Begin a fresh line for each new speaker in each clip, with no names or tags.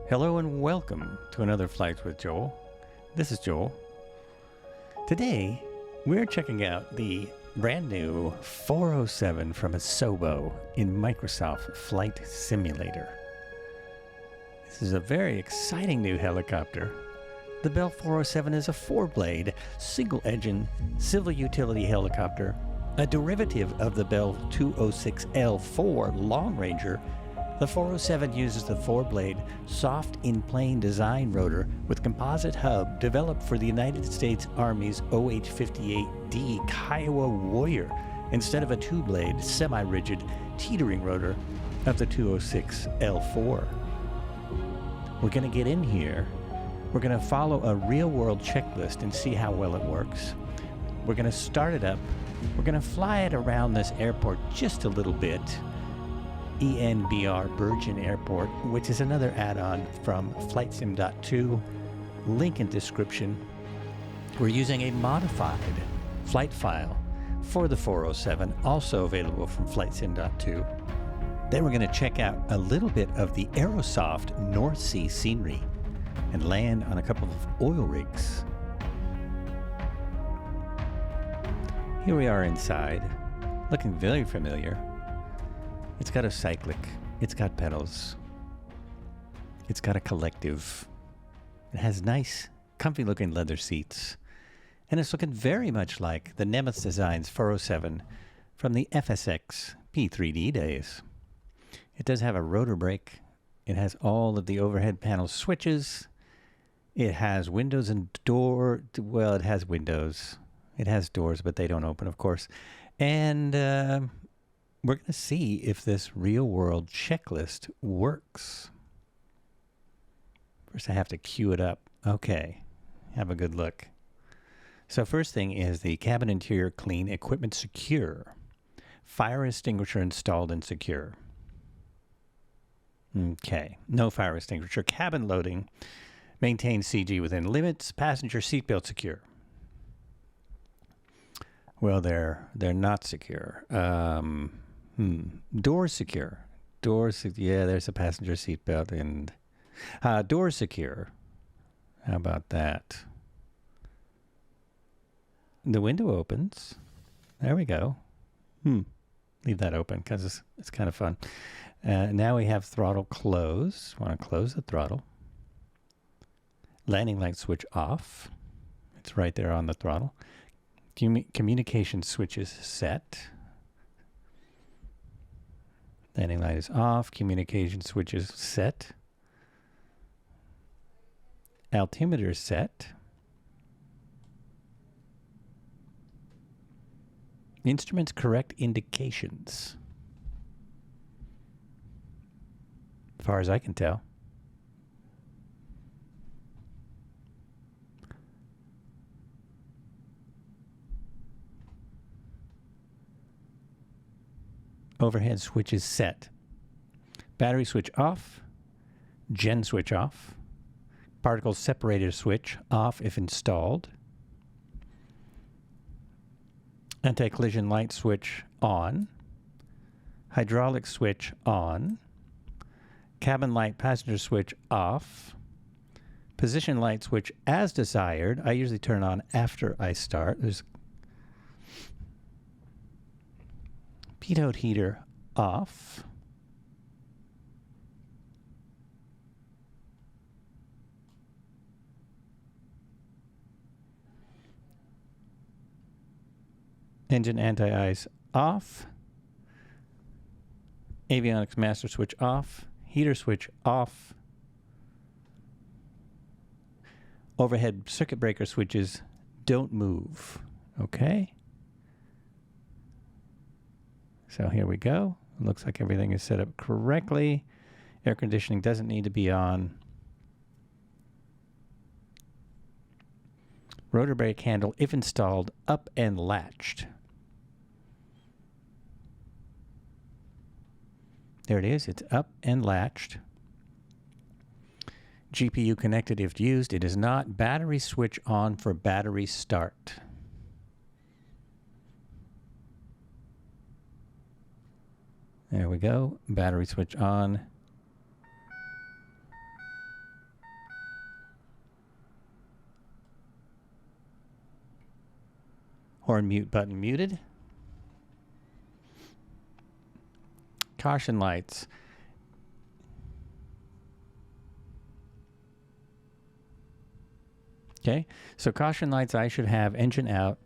Hello and welcome to another Flight with Joel. This is Joel. Today, we're checking out the brand new 407 from Asobo in Microsoft Flight Simulator. This is a very exciting new helicopter. The Bell 407 is a four-blade, single-engine civil utility helicopter, a derivative of the Bell 206L4 Long Ranger. The 407 uses the four-blade, soft-in-plane design rotor with composite hub developed for the United States Army's OH-58D Kiowa Warrior instead of a two-blade, semi-rigid, teetering rotor of the 206L4. We're going to get in here. We're going to follow a real-world checklist and see how well it works. We're going to start it up. We're going to fly it around this airport just a little bit. ENBR Bergen Airport, which is another add-on from FlightSim.2, link in description. We're using a modified flight file for the 407, also available from FlightSim.2. Then we're going to check out a little bit of the Aerosoft North Sea scenery and land on a couple of oil rigs. Here we are inside, looking very familiar. It's got a cyclic, it's got pedals, it's got a collective, it has nice, comfy looking leather seats, and it's looking very much like the Nemeth Designs 407 from the FSX P3D days. It does have a rotor brake, it has all of the overhead panel switches, it has windows and door, well, it has windows, it has doors, but they don't open, of course, and we're going to see if this real-world checklist works. First, I have to queue it up. Okay, have a good look. So first thing is the cabin interior clean, equipment secure. Fire extinguisher installed and secure. Okay, no fire extinguisher. Cabin loading. Maintain CG within limits. Passenger seatbelt secure. Well, they're not secure. Door secure. Yeah, there's a passenger seatbelt and door secure. How about that? The window opens. There we go. Leave that open because it's kind of fun. Now we have throttle close. Want to close the throttle. Landing light switch off. It's right there on the throttle. Communication switches set. Landing light is off. Communication switches set. Altimeter set. Instruments correct indications. As far as I can tell. Overhead switch is set. Battery switch off. Gen switch off. Particle separator switch off if installed. Anti-collision light switch on. Hydraulic switch on. Cabin light passenger switch off. Position light switch as desired. I usually turn on after I start. There's pitot heater off. Engine anti-ice off. Avionics master switch off. Heater switch off. Overhead circuit breaker switches don't move. Okay. So here we go. Looks like everything is set up correctly. Air conditioning doesn't need to be on. Rotor brake handle, if installed, up and latched. There it is. It's up and latched. GPU connected if used. It is not. Battery switch on for battery start. There we go. Battery switch on. Horn mute button muted. Caution lights. Okay, so caution lights, I should have engine out,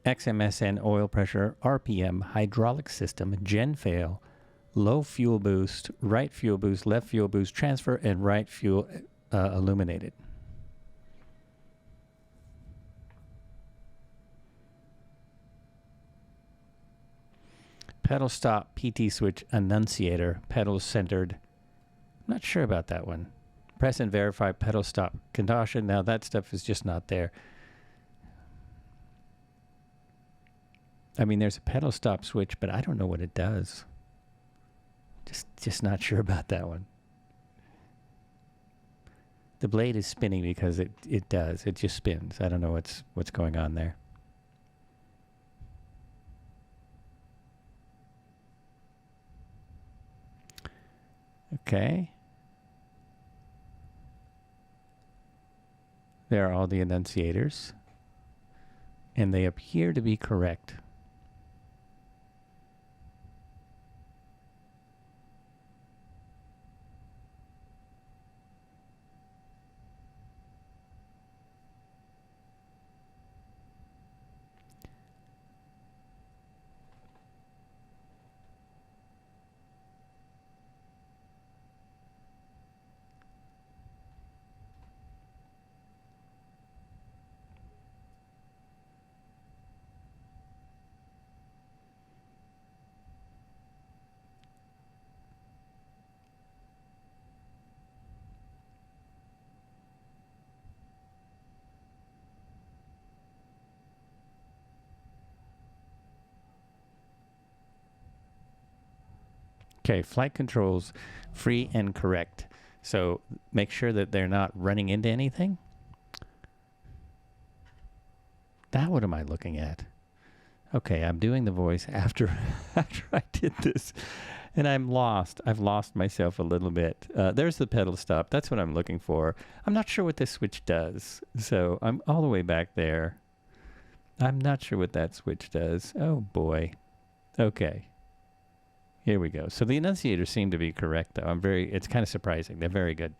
XMSN oil pressure, RPM, hydraulic system, gen fail, low fuel boost, right fuel boost, left fuel boost transfer, and right fuel illuminated. Pedal stop, PT switch, annunciator, pedals centered. I'm not sure about that one. Press and verify pedal stop caution. Now that stuff is just not there. I mean, there's a pedal stop switch, but I don't know what it does. Just not sure about that one. The blade is spinning because it does. It just spins. I don't know what's going on there. Okay. There are all the annunciators, and they appear to be correct. Okay, flight controls, free and correct. So make sure that they're not running into anything. Now what am I looking at? Okay, I'm doing the voice after I did this, and I'm lost. I've lost myself a little bit. There's the pedal stop. That's what I'm looking for. I'm not sure what this switch does. So I'm all the way back there. I'm not sure what that switch does. Oh boy. Okay. Here we go. So the annunciators seem to be correct, though. It's kind of surprising. They're very good.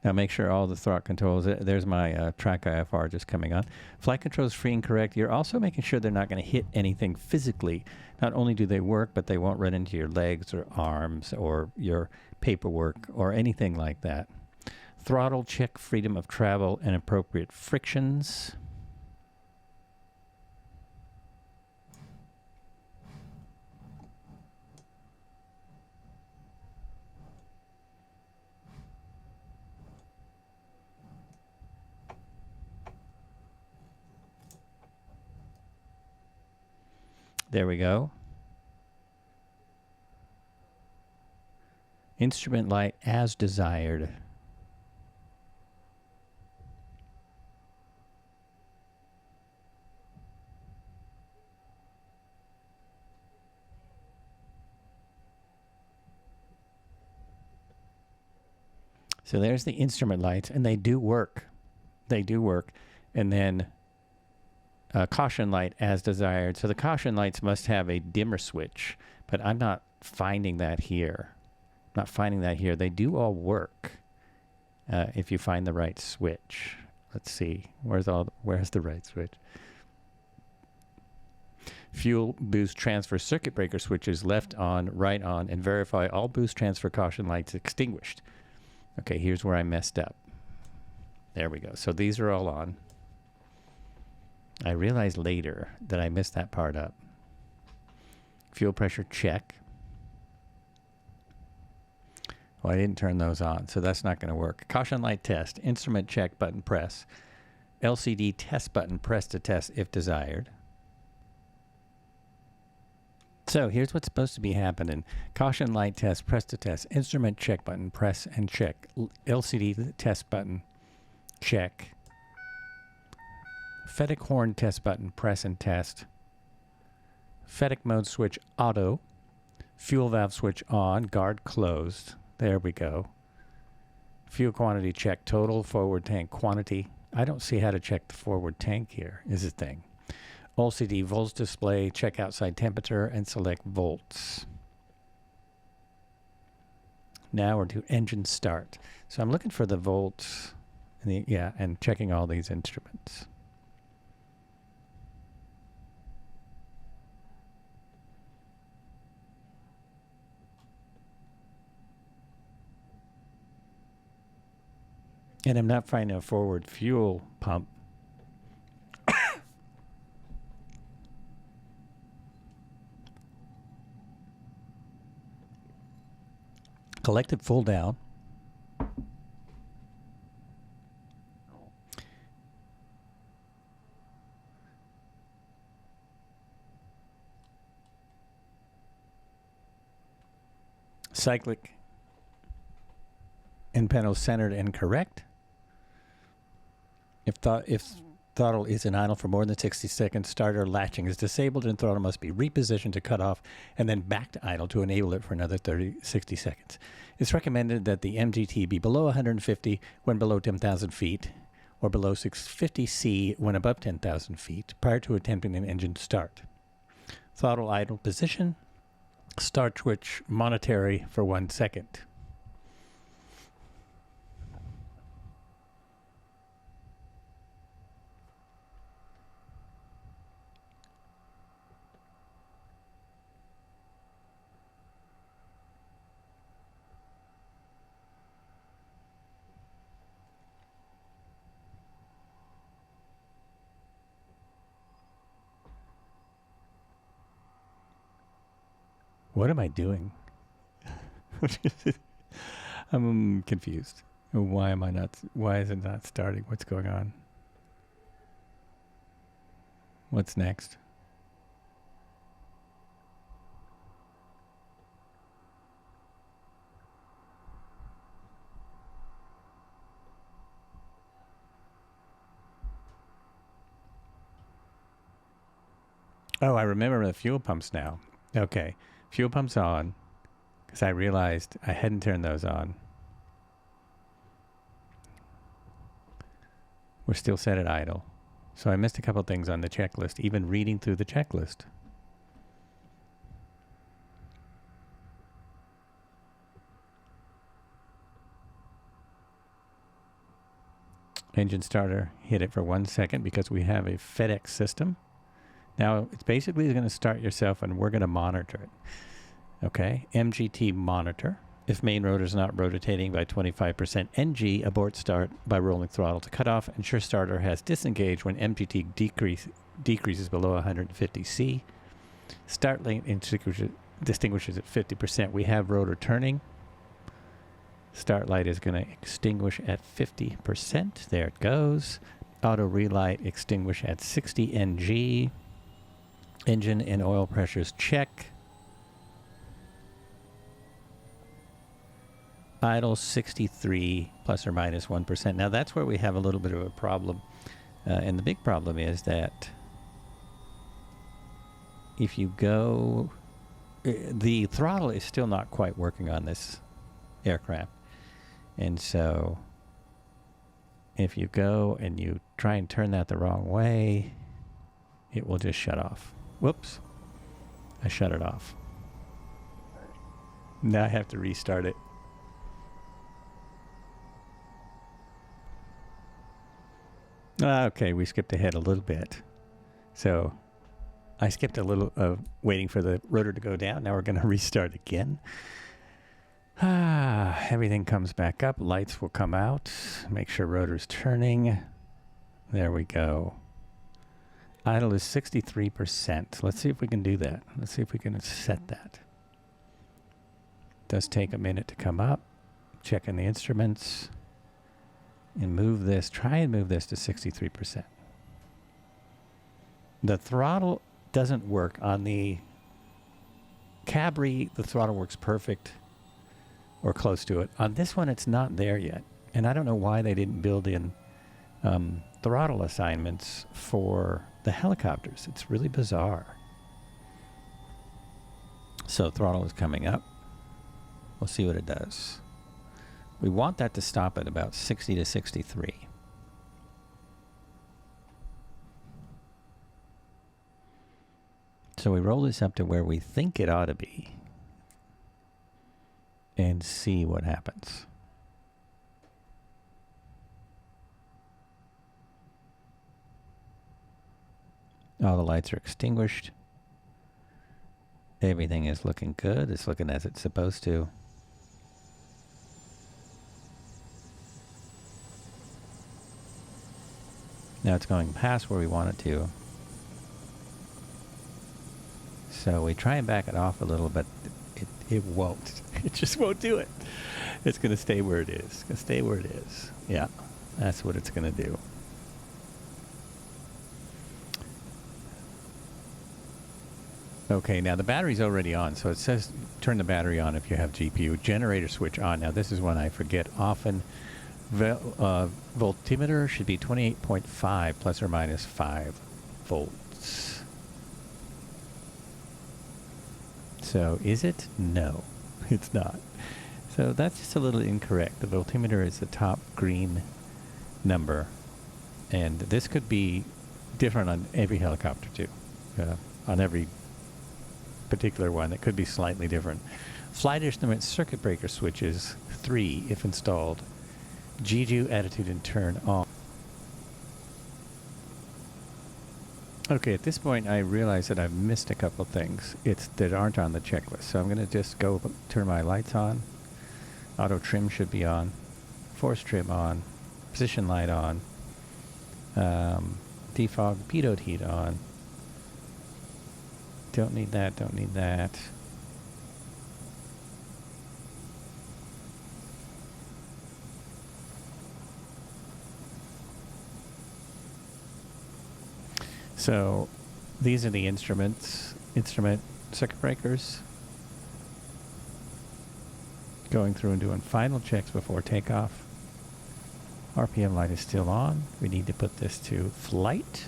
Now make sure all the throttle controls, there's my track IFR just coming on. Flight controls free and correct. You're also making sure they're not going to hit anything physically. Not only do they work, but they won't run into your legs or arms or your paperwork or anything like that. Throttle check, freedom of travel, and appropriate frictions. There we go. Instrument light as desired. So there's the instrument lights, and they do work. They do work. And then caution light as desired. So the caution lights must have a dimmer switch, but I'm not finding that here. Not finding that here. They do all work if you find the right switch. Let's see. Where's the right switch? Fuel boost transfer circuit breaker switches left on, right on, and verify all boost transfer caution lights extinguished. Okay, here's where I messed up. There we go. So these are all on. I realized later that I messed that part up. Fuel pressure check. Well, I didn't turn those on, so that's not going to work. Caution light test. Instrument check button press. LCD test button press to test if desired. So here's what's supposed to be happening. Caution light test, press to test. Instrument check button, press and check. LCD test button, check. FEDEC horn test button, press and test. FEDEC mode switch auto. Fuel valve switch on, guard closed. There we go. Fuel quantity check total, forward tank quantity. I don't see how to check the forward tank here, is the thing. LCD volts display, check outside temperature, and select volts. Now we're to engine start. So I'm looking for the volts, and checking all these instruments. And I'm not finding a forward fuel pump. Collected full down. Cyclic and panel centered and correct. If throttle is in idle for more than 60 seconds, starter latching is disabled and throttle must be repositioned to cut off and then back to idle to enable it for another 60 seconds. It's recommended that the MGT be below 150 when below 10,000 feet or below 650 C when above 10,000 feet prior to attempting an engine start. Throttle idle position, start switch monetary for 1 second. What am I doing? I'm confused. Why is it not starting? What's going on? What's next? Oh, I remember the fuel pumps now. Okay. Fuel pumps on, because I realized I hadn't turned those on. We're still set at idle. So I missed a couple things on the checklist, even reading through the checklist. Engine starter, hit it for 1 second because we have a FedEx system. Now, it's basically going to start yourself, and we're going to monitor it. Okay, MGT monitor. If main rotor is not rotating by 25%, NG abort start by rolling throttle to cut off. Ensure starter has disengaged when MGT decreases below 150 C. Start lane distinguishes at 50%. We have rotor turning. Start light is going to extinguish at 50%. There it goes. Auto relight extinguish at 60 NG. Engine and oil pressures check. Idle 63 plus or minus 1%. Now that's where we have a little bit of a problem. And the big problem is that if you go, the throttle is still not quite working on this aircraft. And so if you go and you try and turn that the wrong way, it will just shut off. Whoops. I shut it off. Now I have to restart it. Okay, we skipped ahead a little bit. So I skipped a little waiting for the rotor to go down. Now we're going to restart again. Everything comes back up. Lights will come out. Make sure rotor's turning. There we go. Idle is 63%. Let's see if we can do that. Let's see if we can set that. Does take a minute to come up. Checking the instruments. And move this. Try and move this to 63%. The throttle doesn't work. On the Cabri, the throttle works perfect or close to it. On this one, it's not there yet. And I don't know why they didn't build in throttle assignments for the helicopters. It's really bizarre. So throttle is coming up. We'll see what it does. We want that to stop at about 60 to 63. So we roll this up to where we think it ought to be and see what happens. All the lights are extinguished. Everything is looking good. It's looking as it's supposed to. Now it's going past where we want it to. So we try and back it off a little, but it won't. It just won't do it. It's going to stay where it is. It's going to stay where it is. Yeah, that's what it's going to do. Okay, now the battery's already on, so it says turn the battery on if you have GPU. Generator switch on. Now this is one I forget often. Voltimeter should be 28.5 plus or minus 5 volts. So is it? No, it's not. So that's just a little incorrect. The voltimeter is the top green number, and this could be different on every helicopter too. On every particular one, it could be slightly different. Flight instrument circuit breaker switches 3 if installed. GGU attitude and turn on. Okay, at this point I realize that I've missed a couple things that aren't on the checklist. So I'm going to just go turn my lights on. Auto trim should be on. Force trim on. Position light on. Defog pitot heat on. Don't need that, don't need that. So these are the instrument circuit breakers. Going through and doing final checks before takeoff. RPM light is still on. We need to put this to flight.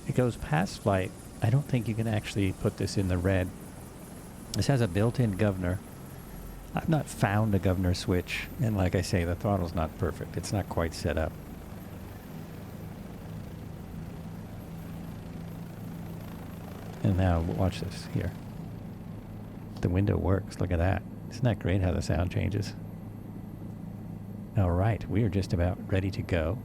It goes past flight. I don't think you can actually put this in the red. This has a built-in governor. I've not found a governor switch, and like I say, the throttle's not perfect. It's not quite set up. And now, watch this here. The window works. Look at that. Isn't that great how the sound changes? All right, we are just about ready to go.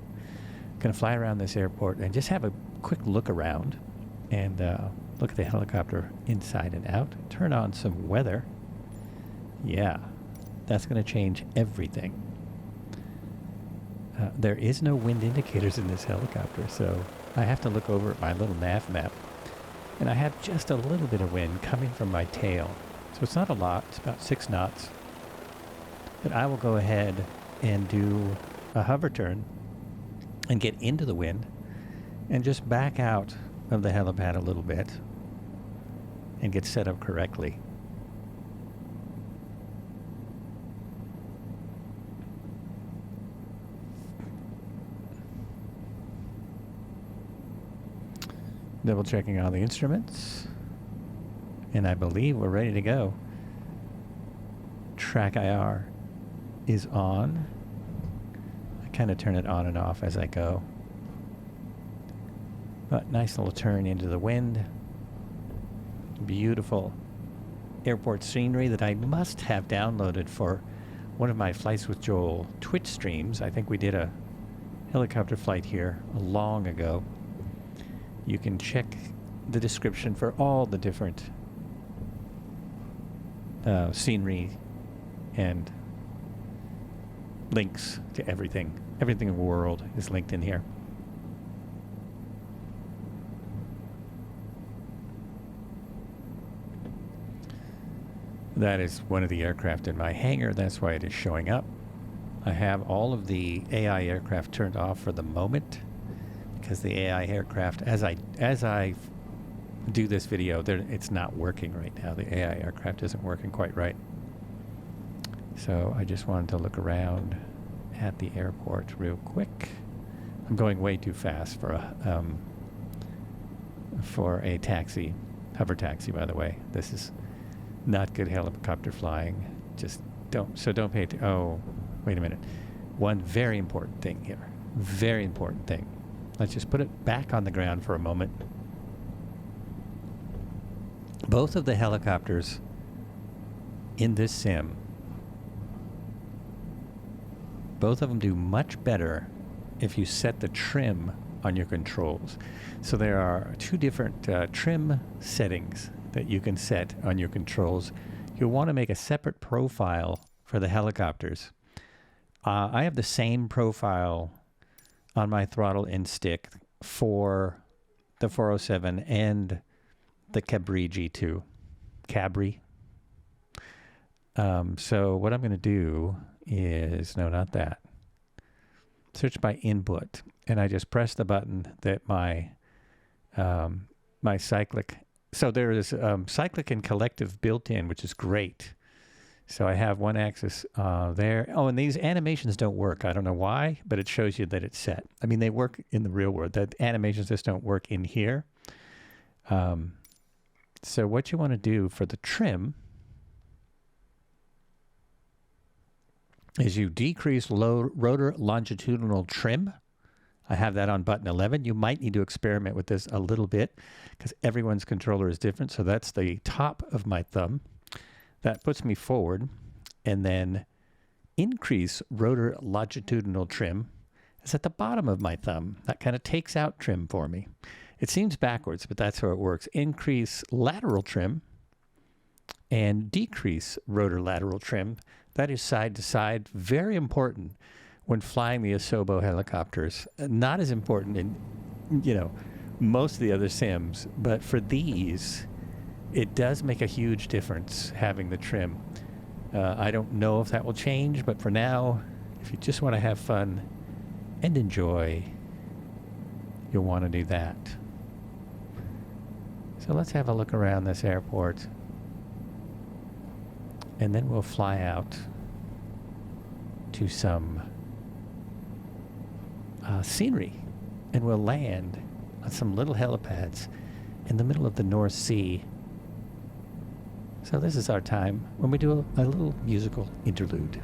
Going to fly around this airport and just have a quick look around and look at the helicopter inside and out. Turn on some weather. Yeah, that's going to change everything. There is no wind indicators in this helicopter, so I have to look over at my little nav map. And I have just a little bit of wind coming from my tail. So it's not a lot. It's about 6 knots. But I will go ahead and do a hover turn and get into the wind and just back out of the helipad a little bit and get set up correctly. Double checking all the instruments. And I believe we're ready to go. Track IR is on. I kind of turn it on and off as I go. But nice little turn into the wind. Beautiful airport scenery that I must have downloaded for one of my Flights with Joel Twitch streams. I think we did a helicopter flight here long ago. You can check the description for all the different scenery and links to everything. Everything in the world is linked in here. That is one of the aircraft in my hangar. That's why it is showing up. I have all of the AI aircraft turned off for the moment, because the AI aircraft, as I do this video, it's not working right now. The AI aircraft isn't working quite right. So I just wanted to look around at the airport real quick. I'm going way too fast for a taxi, hover taxi, by the way. This is not good helicopter flying. Just don't pay attention. Oh, wait a minute. One very important thing here. Very important thing. Let's just put it back on the ground for a moment. Both of the helicopters in this sim, both of them do much better if you set the trim on your controls. So there are two different trim settings that you can set on your controls. You'll want to make a separate profile for the helicopters. I have the same profile on my throttle and stick for the 407 and the Cabri G2. Cabri. So what I'm going to do is, no, not that. Search by input, and I just press the button that my my cyclic. So there is cyclic and collective built in, which is great. So I have one axis there. Oh, and these animations don't work. I don't know why, but it shows you that it's set. I mean, they work in the real world. The animations just don't work in here. So what you want to do for the trim is you decrease rotor longitudinal trim. I have that on button 11. You might need to experiment with this a little bit because everyone's controller is different. So that's the top of my thumb. That puts me forward. And then increase rotor longitudinal trim is at the bottom of my thumb. That kind of takes out trim for me. It seems backwards, but that's how it works. Increase lateral trim and decrease rotor lateral trim. That is side to side. Very important when flying the Asobo helicopters. Not as important in, most of the other sims, but for these, it does make a huge difference having the trim. I don't know if that will change, but for now, if you just want to have fun and enjoy, you'll want to do that. So let's have a look around this airport. And then we'll fly out to some scenery. And we'll land on some little helipads in the middle of the North Sea. So this is our time when we do a little musical interlude.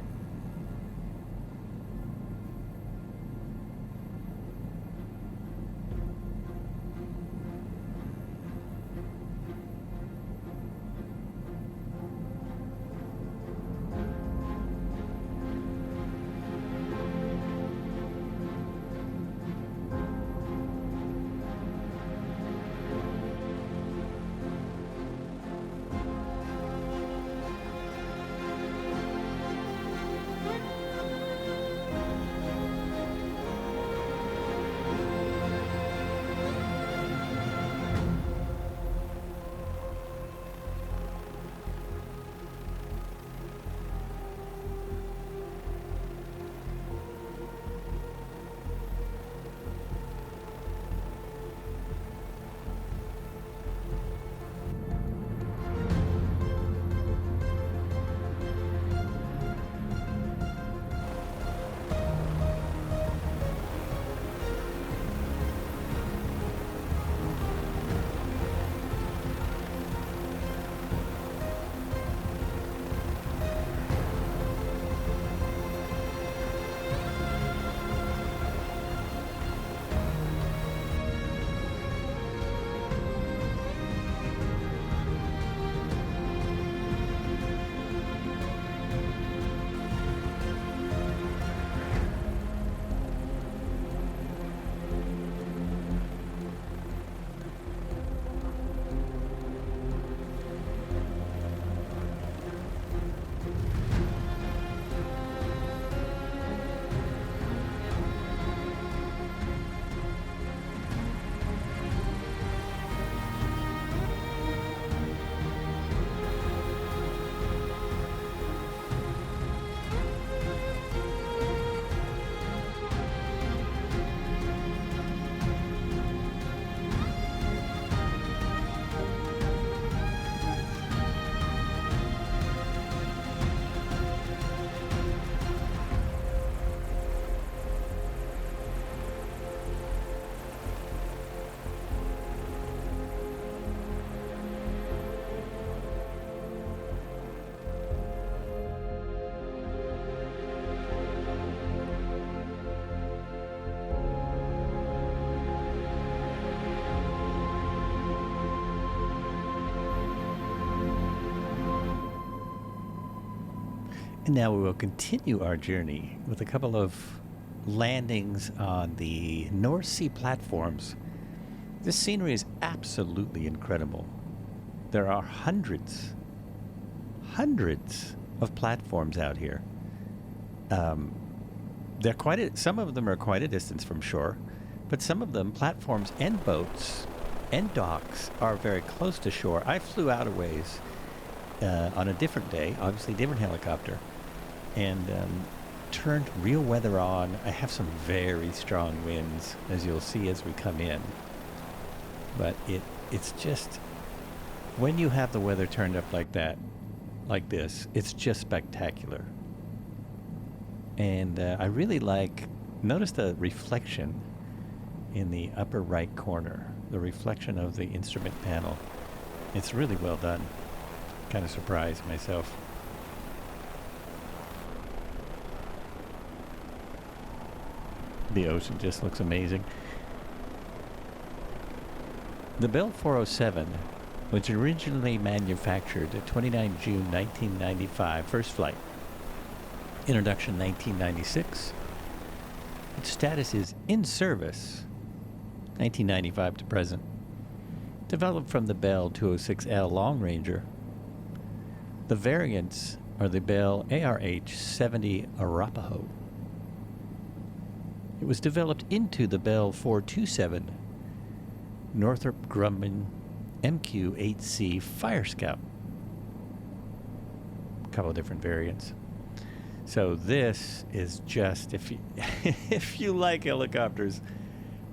And now we will continue our journey with a couple of landings on the North Sea platforms. This scenery is absolutely incredible. There are hundreds of platforms out here. Some of them are quite a distance from shore, but some of them, platforms and boats and docks, are very close to shore. I flew out a ways on a different day, obviously different helicopter, and turned real weather on. I have some very strong winds, as you'll see as we come in. But it's just, when you have the weather turned up like that, like this, it's just spectacular. And I really notice the reflection in the upper right corner, the reflection of the instrument panel. It's really well done. Kind of surprised myself. The ocean just looks amazing. The Bell 407 was originally manufactured at 29 June 1995, first flight. Introduction 1996. Its status is in service 1995 to present. Developed from the Bell 206L Long Ranger. The variants are the Bell ARH-70 Arapaho. It was developed into the Bell 427 Northrop Grumman MQ-8C Fire Scout. A couple of different variants. So this is just, if you if you like helicopters,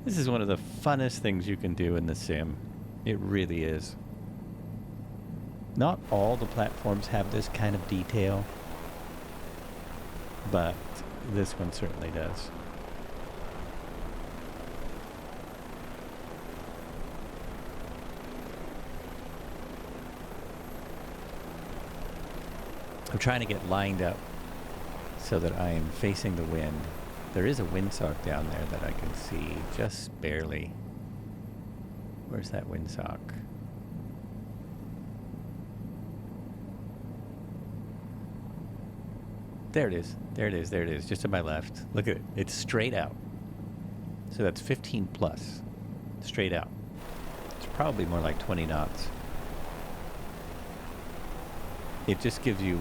this is one of the funnest things you can do in the sim. It really is. Not all the platforms have this kind of detail, but this one certainly does. I'm trying to get lined up so that I am facing the wind. There is a windsock down there that I can see just barely. Where's that windsock? There it is. There it is. There it is. Just to my left. Look at it. It's straight out. So that's 15 plus. Straight out. It's probably more like 20 knots. It just gives you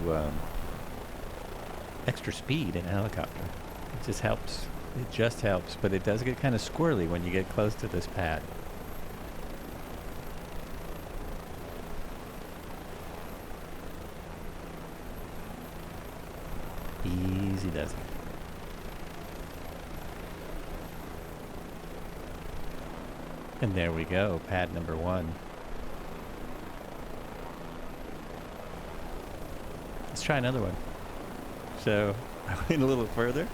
extra speed in a helicopter. It just helps. It just helps. But it does get kind of squirrely when you get close to this pad. Easy does it. And there we go, pad number 1. Let's try another one. So I went a little further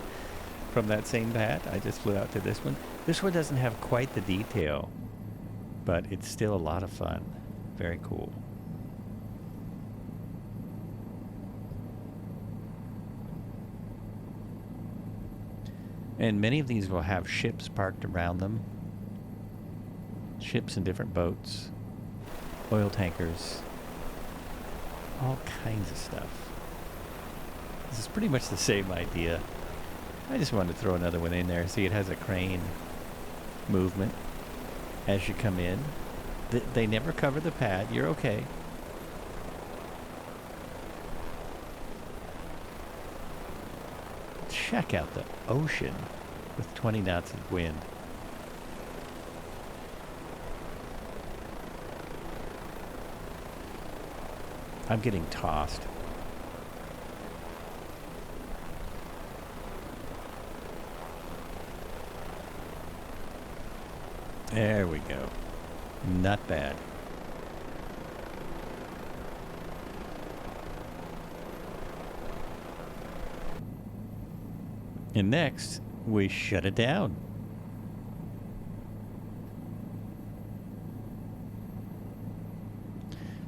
from that same pad. I just flew out to this one. This one doesn't have quite the detail, but it's still a lot of fun. Very cool. And many of these will have ships parked around them. Ships and different boats, oil tankers, all kinds of stuff. This is pretty much the same idea. I just wanted to throw another one in there. See, it has a crane movement as you come in. They never cover the pad. You're okay. Check out the ocean with 20 knots of wind. I'm getting tossed. There we go. Not bad. And next, we shut it down.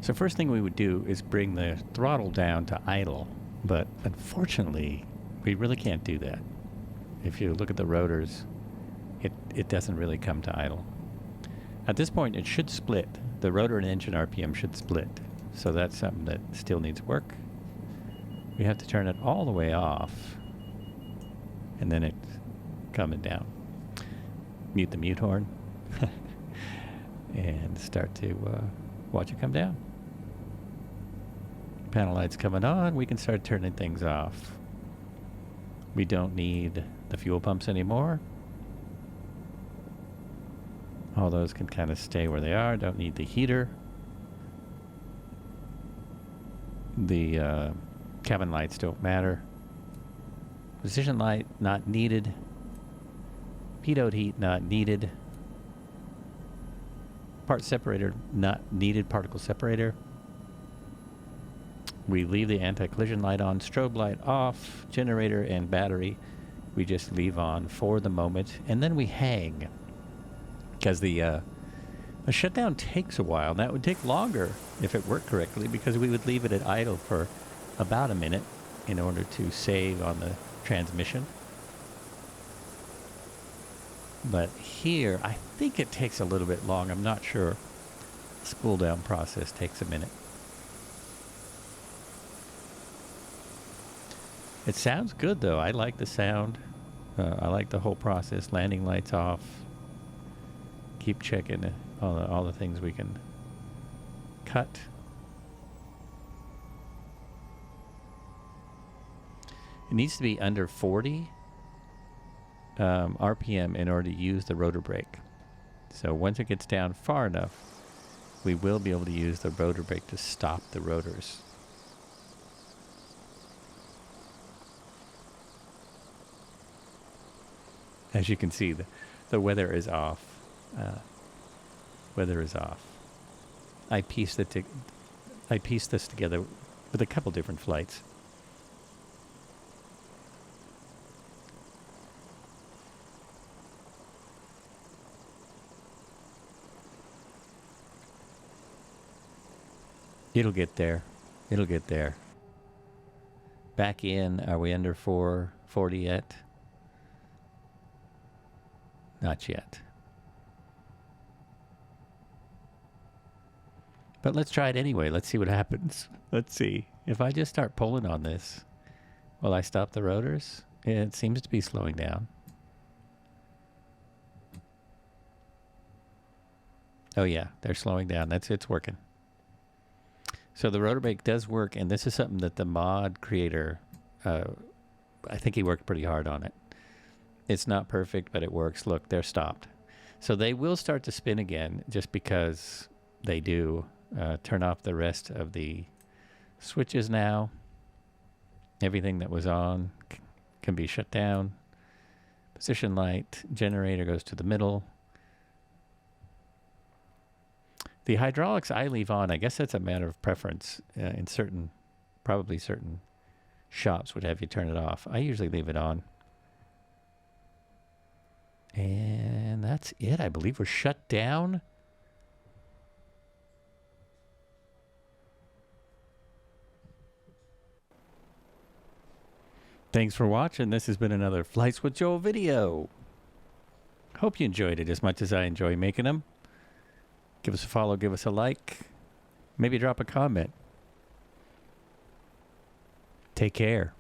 So first thing we would do is bring the throttle down to idle, but unfortunately, we really can't do that. If you look at the rotors, it doesn't really come to idle. At this point, it should split. The rotor and engine RPM should split. So that's something that still needs work. We have to turn it all the way off. And then it's coming down. Mute the mute horn. And start to watch it come down. Panel light's coming on. We can start turning things off. We don't need the fuel pumps anymore. All those can kind of stay where they are. Don't need the heater. The cabin lights don't matter. Position light not needed. Pitot heat not needed. Part separator not needed. Particle separator. We leave the anti-collision light on. Strobe light off. Generator and battery we just leave on for the moment. And then we hang. Because the shutdown takes a while. And that would take longer if it worked correctly, because we would leave it at idle for about a minute in order to save on the transmission. But here, I think it takes a little bit long. I'm not sure. The spool down process takes a minute. It sounds good, though. I like the sound. I like the whole process. Landing lights off. Keep checking all the things we can cut. It needs to be under 40 RPM in order to use the rotor brake. So once it gets down far enough, we will be able to use the rotor brake to stop the rotors. As you can see, the weather is off. Weather is off. I pieced this together with a couple different flights. It'll get there. It'll get there. Back in, are we under 440 yet? Not yet. But let's try it anyway. Let's see what happens. Let's see. If I just start pulling on this, will I stop the rotors? It seems to be slowing down. Oh yeah, they're slowing down. It's working. So the rotor brake does work, and this is something that the mod creator, I think he worked pretty hard on it. It's not perfect, but it works. Look, they're stopped. So they will start to spin again just because they do. Turn off the rest of the switches now. Everything that was on can be shut down. Position light, generator goes to the middle. The hydraulics I leave on. I guess that's a matter of preference. In probably certain shops would have you turn it off. I usually leave it on. And that's it. I believe we're shut down. Thanks for watching. This has been another Flights with Joel video. Hope you enjoyed it as much as I enjoy making them. Give us a follow, give us a like, maybe drop a comment. Take care.